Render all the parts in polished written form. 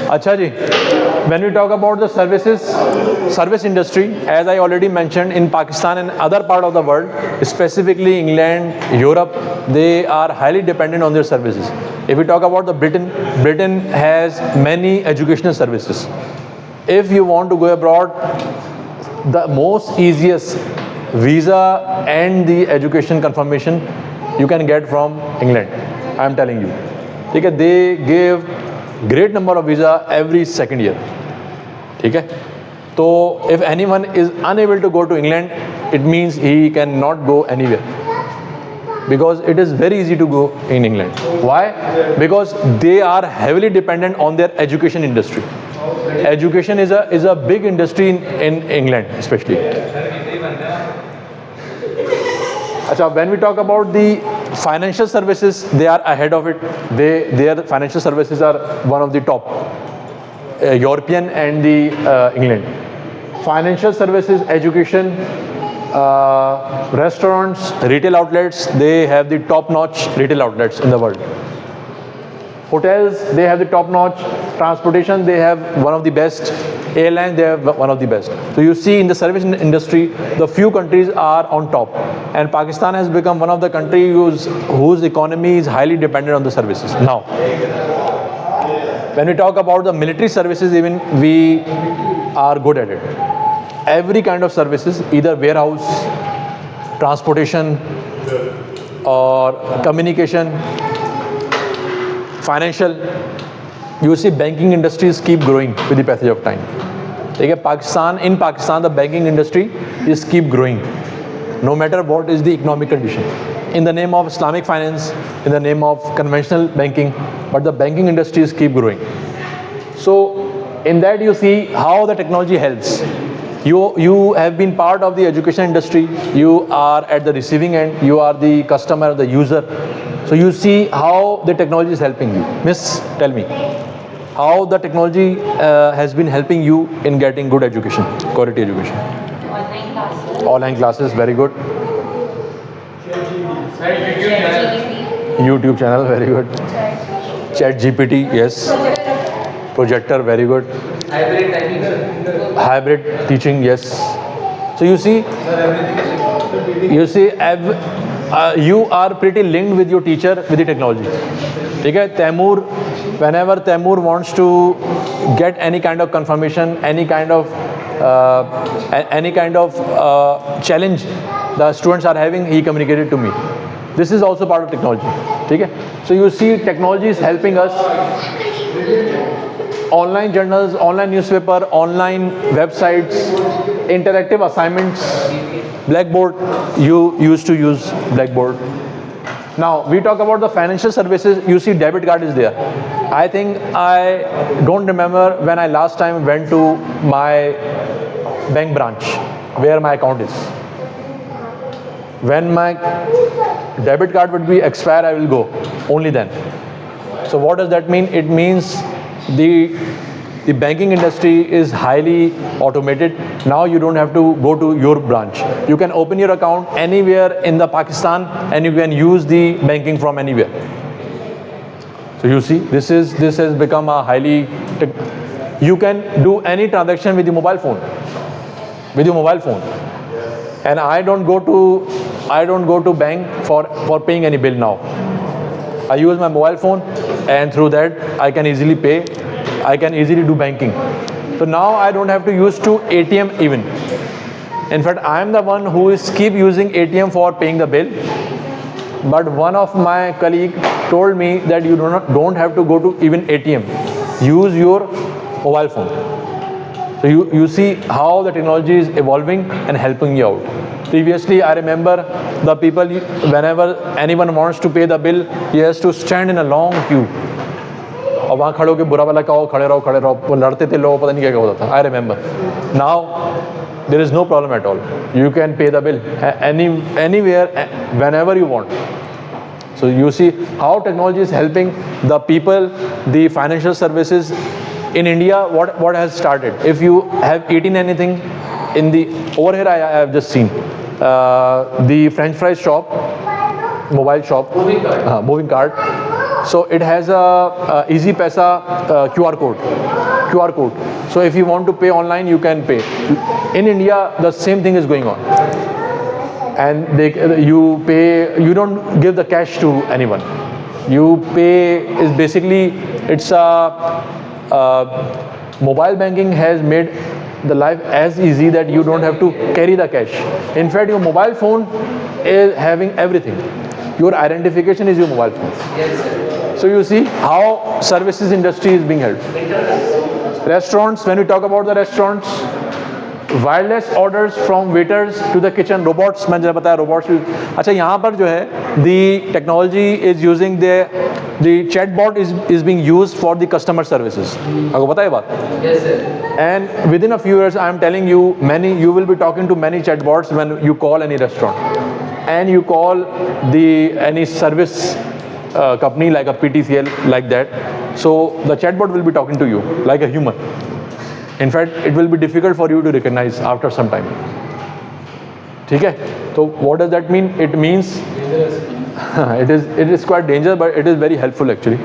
अच्छा जी, when we talk about the service industry, as I already mentioned, in Pakistan and other part of the world, specifically England, Europe, they are highly dependent on their services. If we talk about the Britain has many educational services. If you want to go abroad, the most easiest visa and the education confirmation you can get from England. I am telling you. ठीक है, they give great number of visa every second year. ठीक है, तो if anyone is unable to go to England, it means he cannot go anywhere. Because it is very easy to go in England. Why? Because they are heavily dependent on their education industry. Education is a big industry in England, especially. Achha, when we talk about the financial services, they are ahead of it. Their financial services are one of the top, European and the England. Financial services, education, restaurants, retail outlets, they have the top-notch retail outlets in the world. Hotels, they have the top-notch. Transportation, they have one of the best. Airlines, they have one of the best. So you see in the service industry, the few countries are on top. And Pakistan has become one of the countries whose economy is highly dependent on the services. Now, when we talk about the military services, even we are good at it. Every kind of services, either warehouse, transportation, or communication, financial, you see banking industries keep growing with the passage of time. In Pakistan, the banking industry is keep growing, no matter what is the economic condition. In the name of Islamic finance, in the name of conventional banking, but the banking industries keep growing. So in that you see how the technology helps. You have been part of the education industry, you are at the receiving end, you are the customer, the user. So you see how the technology is helping you. Miss, tell me, how the technology has been helping you in getting good education, quality education? Online classes. Online classes, very good. YouTube channel, very good. Chat GPT, yes. Projector, very good. Hybrid teaching, yes. So you see, you are pretty linked with your teacher with the technology. Okay, whenever Taimur wants to get any kind of confirmation, any kind of challenge the students are having, he communicated to me. This is also part of technology. Okay? So you see, technology is helping us. Online journals, online newspaper, online websites, interactive assignments, Blackboard, you used to use Blackboard. Now, we talk about the financial services, you see debit card is there. I think I don't remember when I last time went to my bank branch, where my account is. When my debit card would be expired, I will go, only then. So what does that mean? It means the banking industry is highly automated. Now you don't have to go to your branch. You can open your account anywhere in the Pakistan and you can use the banking from anywhere. So you see, this has become a highly, you can do any transaction with your mobile phone. And I don't go to bank for paying any bill now. I use my mobile phone and through that I can easily pay. I can easily do banking. So now I don't have to use to ATM even. In fact, I am the one who is keep using ATM for paying the bill. But one of my colleague told me that you don't have to go to even ATM. Use your mobile phone. So you see how the technology is evolving and helping you out. Previously, I remember the people, whenever anyone wants to pay the bill, he has to stand in a long queue. और वहाँ खड़े होकर बुरा वाला कहो खड़े रहो वो लड़ते थे लोग पता नहीं क्या होता था. I remember. Now there is no problem at all. You can pay the bill anywhere, whenever you want. So you see how technology is helping the people, the financial services. In India, what has started? If you have eaten anything in the over here, I have just seen the French fries shop, mobile shop, moving cart. So it has a Easy Paisa QR code. So if you want to pay online, you can pay. In India, the same thing is going on. And you don't give the cash to anyone. You pay is basically, it's mobile banking has made the life as easy that you don't have to carry the cash. In fact, your mobile phone is having everything. Your identification is your mobile phone. Yes, sir. So you see how services industry is being helped. Restaurants, when we talk about the restaurants, wireless orders from waiters to the kitchen, robots, मैंने जब बताया robots. अच्छा यहाँ पर जो है the technology is using the chatbot is being used for the customer services. आपको पता है ये बात? Yes, sir. And within a few years, I am telling you, you will be talking to many chatbots when you call any restaurant, and you call any service company like a PTCL, like that. So the chatbot will be talking to you like a human. In fact, it will be difficult for you to recognize after some time. ठीक है? So what does that mean? It means it is quite dangerous, but it is very helpful actually.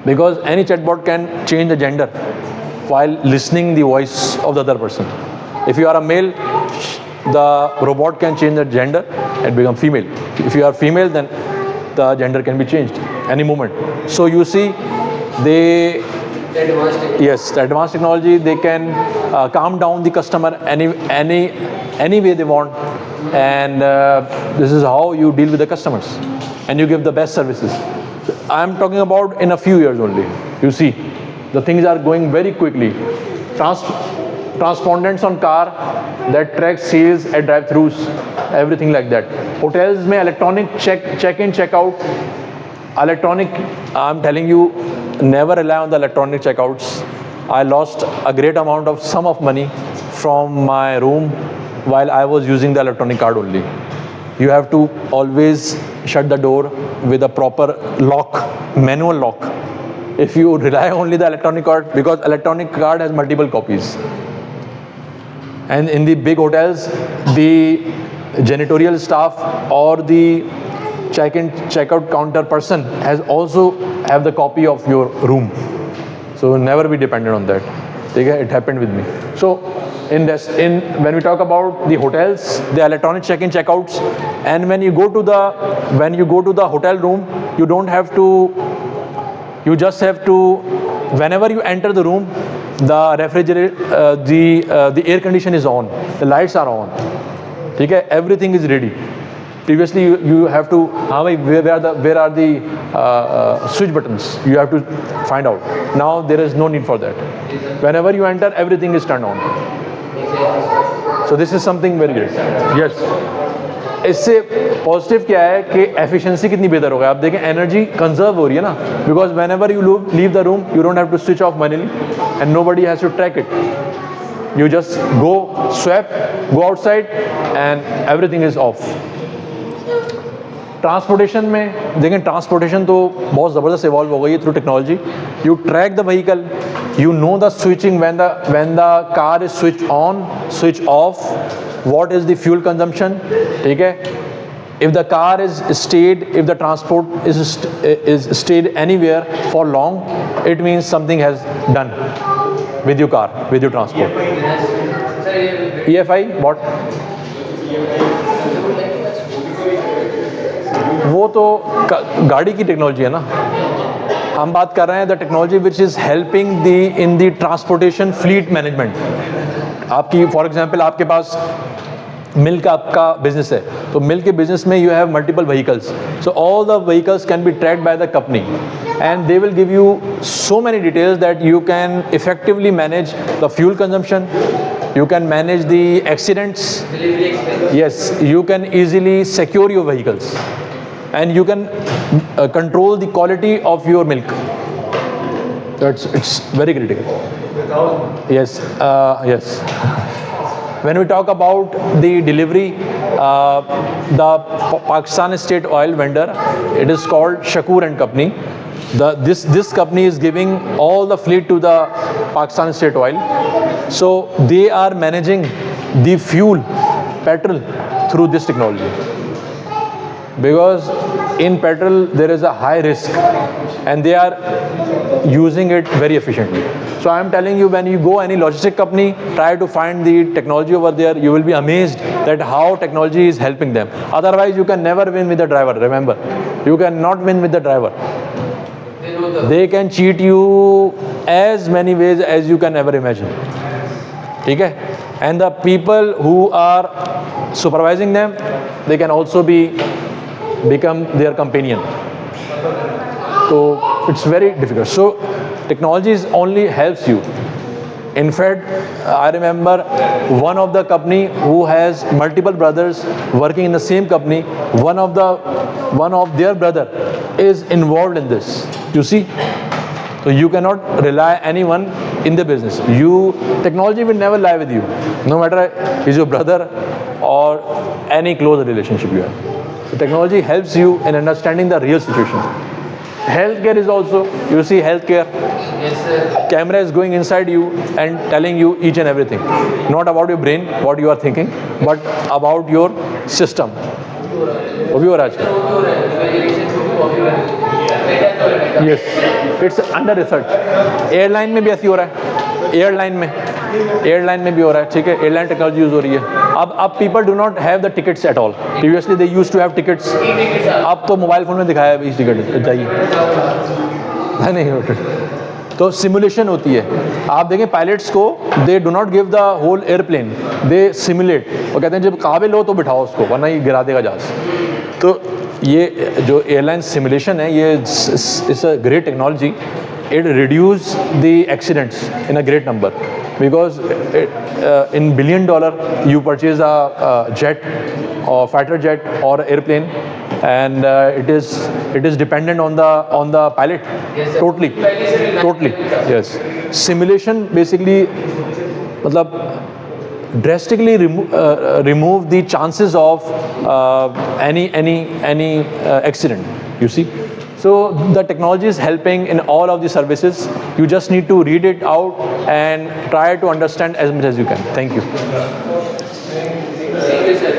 Because any chatbot can change the gender while listening the voice of the other person. If you are a male, the robot can change the gender and become female. If you are female, then the gender can be changed any moment. So you see, the advanced technology, they can calm down the customer any way they want, and this is how you deal with the customers, and you give the best services. I am talking about in a few years only. You see, the things are going very quickly. Transpondents on car that track sales at drive-thrus, everything like that. Hotels में electronic check-in, check-out. Electronic, I'm telling you, never rely on the electronic checkouts. I lost a great amount of sum of money from my room while I was using the electronic card only. You have to always shut the door with a proper lock, manual lock. If you rely only the electronic card, because electronic card has multiple copies. And in the big hotels, the janitorial staff or the check-in, check-out counter person has also have the copy of your room. So never be dependent on that. Okay? It happened with me. So when we talk about the hotels, the electronic check-in, check-outs, and when you go to the hotel room, you don't have to. You just have to. Whenever you enter the room, the refrigerator, the air condition is on, the lights are on. Okay? Everything is ready. Previously, you have to, where are the switch buttons? You have to find out. Now there is no need for that. Whenever you enter, everything is turned on. So this is something very great. Yes. इससे positive क्या है कि efficiency कितनी बेहतर होगा. आप देखें energy conserve हो रही है ना, because whenever you leave the room you don't have to switch off manually and nobody has to track it. You just go swap, go outside, and everything is off. Transportation में देखें, transportation तो बहुत ज़बरदस्त evolve हो गई है through technology. You track the vehicle, you know the switching when the car is switched on, switch off, what is the fuel consumption. ठीक है. If the car is stayed, if the transport is stayed anywhere for long, it means something has done with your car, with your transport. EFI what? वो तो गाड़ी की technology है ना. हम बात कर रहे हैं the technology which is helping in the transportation fleet management. आपकी फॉर एग्जांपल आपके पास मिल्क आपका बिजनेस है, तो मिल्क के बिजनेस में you have multiple vehicles. So all the vehicles can be tracked by the company and they will give you so many details that you can effectively manage the fuel consumption. You can manage the accidents. Yes, you can easily secure your vehicles, and you can control the quality of your milk. It's very critical. Yes, yes. When we talk about the delivery, the Pakistan State Oil vendor, it is called Shakoor and Company. This company is giving all the fleet to the Pakistan State Oil. So they are managing the fuel, petrol through this technology. Because in petrol there is a high risk, and they are using it very efficiently. So I am telling you, when you go any logistic company, try to find the technology over there. You will be amazed that how technology is helping them. Otherwise, you can never win with the driver. Remember, you cannot win with the driver. They can cheat you as many ways as you can ever imagine. Okay? And the people who are supervising them, they can also become their companion. So it's very difficult. So technology only helps you. In fact, I remember one of the company who has multiple brothers working in the same company. One of their brother is involved in this. You see, so you cannot rely anyone in the business. Technology will never lie with you, no matter is your brother or any close relationship you have. So technology helps you in understanding the real situation. Healthcare is also, you see healthcare, camera is going inside you and telling you each and everything. Not about your brain, what you are thinking, but about your system. वो भी हो रहा है आजकल. Yes, it's under research. Airline में भी ऐसी हो रहा है. एयरलाइन में भी हो रहा है. ठीक है, एयरलाइन टेक्नोलॉजी यूज हो रही है. अब people do not have the tickets at all. Previously they used to have tickets. अब तो मोबाइल फोन में दिखाया है इस टिकट चाहिए. नहीं होता. तो सिमुलेशन होती है. आप देखें पायलट्स को, they do not give the whole airplane, they simulate. वो कहते हैं जब काबिल हो तो बिठाओ उसको, वरना ये गिरा देगा जहाज. तो ये जो एयरलाइन सिमुलेशन है, ये it's a great technology. It reduce the accidents in a great number, because in $1 billion you purchase a jet or fighter jet or airplane, and it is dependent on the pilot. Yes, totally. Yes, simulation basically मतलब drastically remove the chances of any accident, you see. So the technology is helping in all of the services. You just need to read it out and try to understand as much as you can. Thank you. Thank you, sir.